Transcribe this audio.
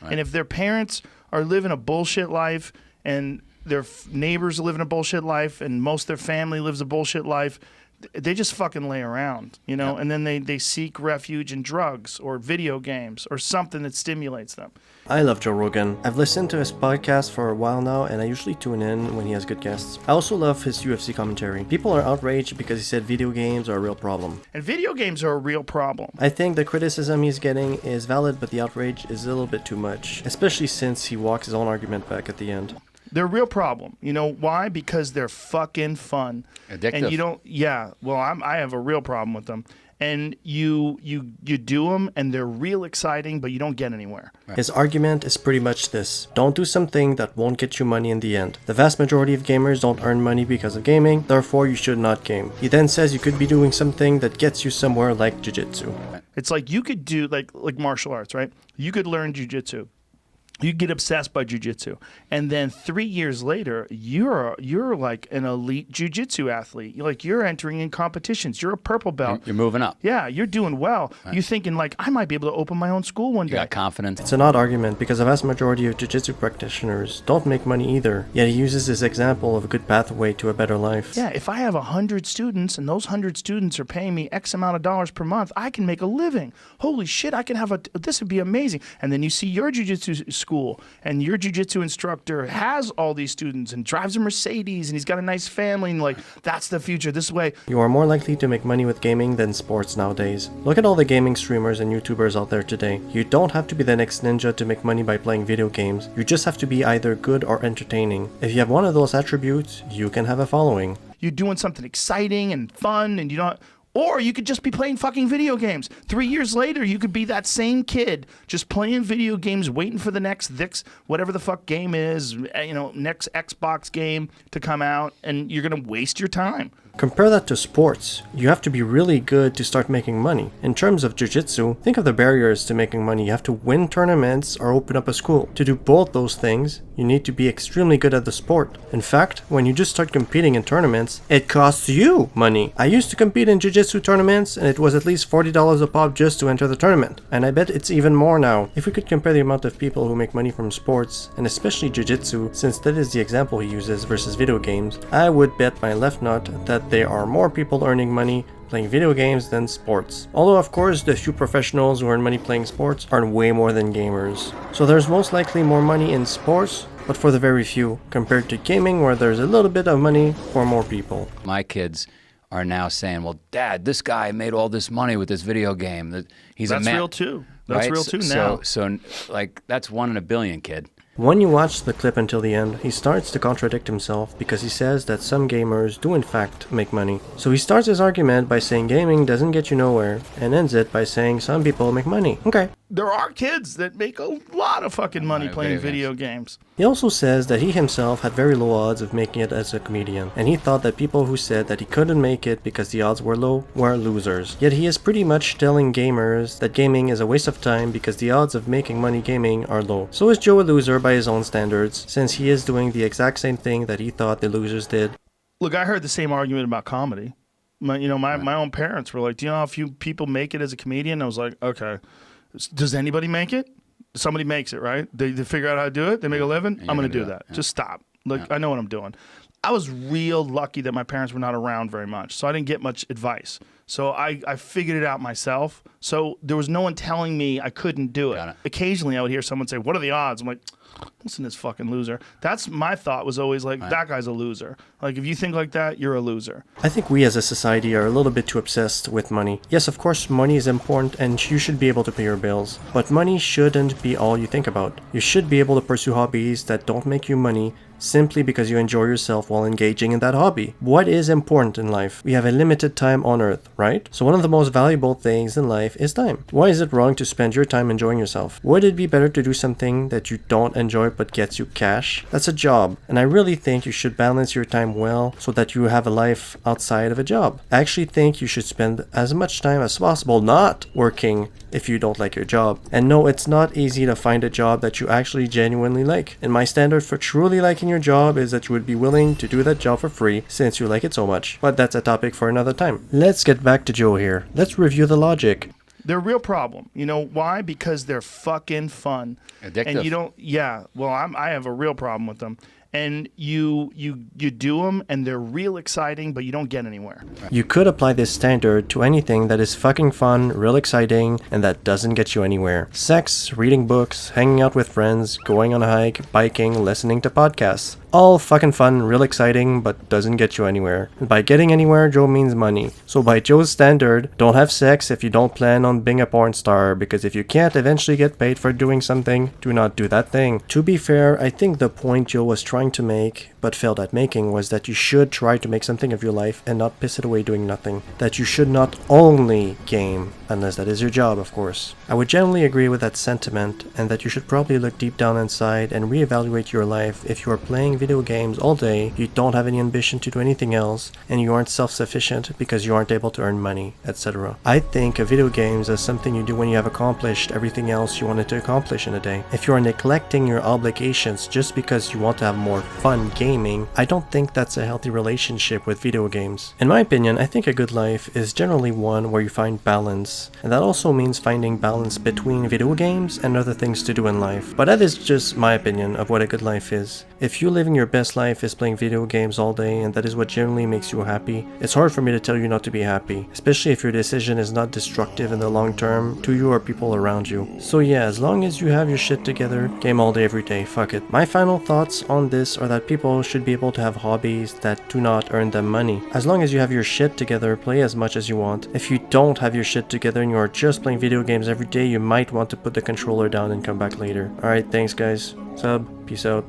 Right. And if their parents are living a bullshit life and their neighbors are living a bullshit life and most of their family lives a bullshit life, they just fucking lay around, you know, and then they seek refuge in drugs or video games or something that stimulates them. I love Joe Rogan. I've listened to his podcast for a while now, and I usually tune in when he has good guests. I also love his UFC commentary. People are outraged because he said video games are a real problem. And video games are a real problem. I think the criticism he's getting is valid, but the outrage is a little bit too much, especially since he walks his own argument back at the end. They're a real problem. You know why? Because they're fucking fun. Addictive. And you don't, I have a real problem with them. And you do them and they're real exciting, but you don't get anywhere. Right. His argument is pretty much this. Don't do something that won't get you money in the end. The vast majority of gamers don't earn money because of gaming, therefore you should not game. He then says you could be doing something that gets you somewhere like Jiu Jitsu. It's like you could do like martial arts, right? You could learn Jiu Jitsu. You get obsessed by jiu-jitsu, and then 3 years later, you're like an elite jiu-jitsu athlete. You're entering in competitions. You're a purple belt. You're moving up. Yeah, you're doing well. Right. You're thinking like, I might be able to open my own school one day. You got confidence. It's an odd argument because the vast majority of jiu-jitsu practitioners don't make money either. Yet he uses this example of a good pathway to a better life. Yeah, if I have 100 students and those 100 students are paying me X amount of dollars per month, I can make a living. Holy shit, I can have this would be amazing. And then you see your jiu-jitsu school and your jiu-jitsu instructor has all these students and drives a Mercedes and he's got a nice family and like that's the future this way. You are more likely to make money with gaming than sports nowadays. Look at all the gaming streamers and YouTubers out there today. You don't have to be the next ninja to make money by playing video games. You just have to be either good or entertaining. If you have one of those attributes, you can have a following. You're doing something exciting and fun and you don't. Or you could just be playing fucking video games. 3 years later, you could be that same kid just playing video games, waiting for the next whatever the fuck game is, next Xbox game to come out, and you're going to waste your time. Compare that to sports. You have to be really good to start making money. In terms of jiu-jitsu, think of the barriers to making money. You have to win tournaments or open up a school. To do both those things, you need to be extremely good at the sport. In fact, when you just start competing in tournaments, it costs you money. I used to compete in jiu-jitsu tournaments and it was at least $40 a pop just to enter the tournament. And I bet it's even more now. If we could compare the amount of people who make money from sports, and especially jiu-jitsu, since that is the example he uses versus video games, I would bet my left nut that there are more people earning money playing video games than sports. Although of course the few professionals who earn money playing sports earn way more than gamers. So there's most likely more money in sports, but for the very few, compared to gaming where there's a little bit of money for more people. My kids are now saying, well, Dad, this guy made all this money with this video game. That's real too. That's right? real too now. So like that's 1 in a billion, kid. When you watch the clip until the end, he starts to contradict himself because he says that some gamers do in fact make money. So he starts his argument by saying gaming doesn't get you nowhere, and ends it by saying some people make money. Okay. There are kids that make a lot of fucking money playing video games. He also says that he himself had very low odds of making it as a comedian, and he thought that people who said that he couldn't make it because the odds were low were losers. Yet he is pretty much telling gamers that gaming is a waste of time because the odds of making money gaming are low. So is Joe a loser by his own standards, since he is doing the exact same thing that he thought the losers did? Look, I heard the same argument about comedy. My own parents were like, do you know how few people make it as a comedian? I was like, okay. Does anybody make it? Somebody makes it, right? They figure out how to do it. They make a living. I'm going to do that. Yeah. Just stop. I know what I'm doing. I was real lucky that my parents were not around very much, so I didn't get much advice. So I figured it out myself. So there was no one telling me I couldn't do it. Occasionally I would hear someone say, what are the odds? I'm like, listen to this fucking loser. That's my thought was always like, that guy's a loser. Like, if you think like that, you're a loser. I think we as a society are a little bit too obsessed with money. Yes, of course, money is important and you should be able to pay your bills. But money shouldn't be all you think about. You should be able to pursue hobbies that don't make you money simply because you enjoy yourself while engaging in that hobby. What is important in life? We have a limited time on earth, right? So one of the most valuable things in life is time. Why is it wrong to spend your time enjoying yourself? Would it be better to do something that you don't enjoy but gets you cash? That's a job, and I really think you should balance your time well so that you have a life outside of a job. I actually think you should spend as much time as possible not working if you don't like your job. And no, it's not easy to find a job that you actually genuinely like. And my standard for truly liking your job is that you would be willing to do that job for free since you like it so much. But that's a topic for another time. Let's get back to Joe here. Let's review the logic. They're a real problem. You know why? Because they're fucking fun. Addictive. And you don't. Yeah. Well, I have a real problem with them. And you do them, and they're real exciting, but you don't get anywhere. You could apply this standard to anything that is fucking fun, real exciting, and that doesn't get you anywhere. Sex, reading books, hanging out with friends, going on a hike, biking, listening to podcasts. All fucking fun, real exciting, but doesn't get you anywhere. And by getting anywhere, Joe means money. So by Joe's standard, don't have sex if you don't plan on being a porn star, because if you can't eventually get paid for doing something, do not do that thing. To be fair, I think the point Joe was trying to make, but failed at making, was that you should try to make something of your life and not piss it away doing nothing. That you should not only game, unless that is your job, of course. I would generally agree with that sentiment, and that you should probably look deep down inside and reevaluate your life if you are playing video games all day, you don't have any ambition to do anything else, and you aren't self-sufficient because you aren't able to earn money, etc. I think of video games as something you do when you have accomplished everything else you wanted to accomplish in a day. If you are neglecting your obligations just because you want to have more fun gaming, I don't think that's a healthy relationship with video games. In my opinion, I think a good life is generally one where you find balance, and that also means finding balance between video games and other things to do in life. But that is just my opinion of what a good life is. If you living your best life is playing video games all day and that is what generally makes you happy, it's hard for me to tell you not to be happy, especially if your decision is not destructive in the long term to you or people around you. So yeah, as long as you have your shit together, game all day every day, fuck it. My final thoughts on this are that people should be able to have hobbies that do not earn them money. As long as you have your shit together, play as much as you want. If you don't have your shit together and you are just playing video games every day, you might want to put the controller down and come back later. Alright, thanks guys. Sub, peace out.